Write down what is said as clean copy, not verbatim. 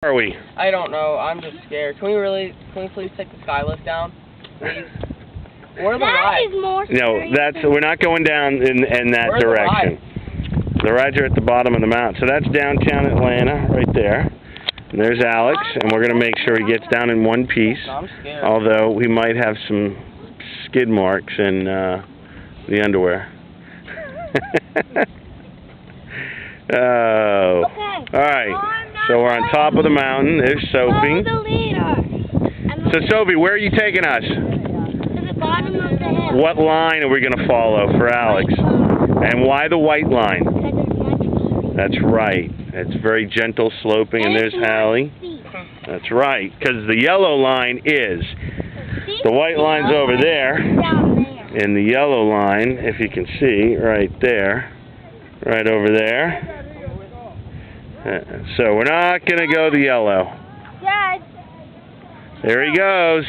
Are we? I don't know. I'm just scared. Can we please take the sky lift down? Please. Where are the rides? No, we're not going down in that direction. The rides are at the bottom of the mountain. So that's downtown Atlanta, right there. And there's Alex, and we're going to make sure he gets down in one piece. I'm scared. Although we might have some skid marks in the underwear. Oh. Okay. All right. So we're on top of the mountain. There's Sophie. So Sophie, where are you taking us? To the bottom of the hill. What line are we going to follow for Alex? And why the white line? Because it's much easier. That's right. It's very gentle sloping, and there's Hallie. That's right, because the yellow line is. The white line's over there. Down there. And the yellow line, if you can see, right there. Right over there. So we're not going to go the yellow. Dad. There he goes.